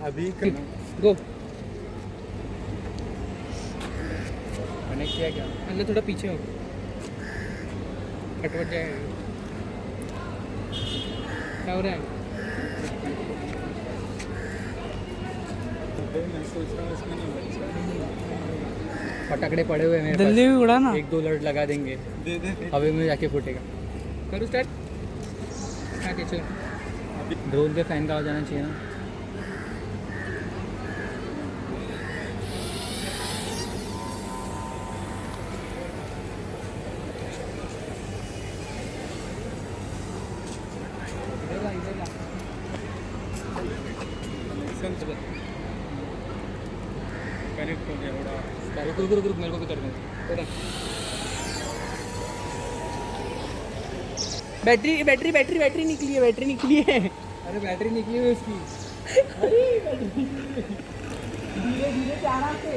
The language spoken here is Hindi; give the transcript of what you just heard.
अभी गो कनेक्ट किया क्या? अंदर थोड़ा पीछे हो, कटवट जाएगा। क्या हो रहा है? मैं सोच रहा हूँ इसमें नहीं बच्चा फटाकड़े पड़े हुए हैं मेरे जल्दी भी उड़ा ना। पास, 1-2 लड़ लगा देंगे, दे दे हवा में जाके फूटेगा। करो स्टार्ट। हाँ चलो। ड्रोन के फैन का हो जाना चाहिए ना। कनेक्ट हो गया उड़ा। रुक रुक रुक रुक, मेरे को भी करने दे। बैटरी बैटरी बैटरी बैटरी निकली है, बैटरी निकली है। अरे बैटरी निकली हुई उसकी। धीरे धीरे से आराम से।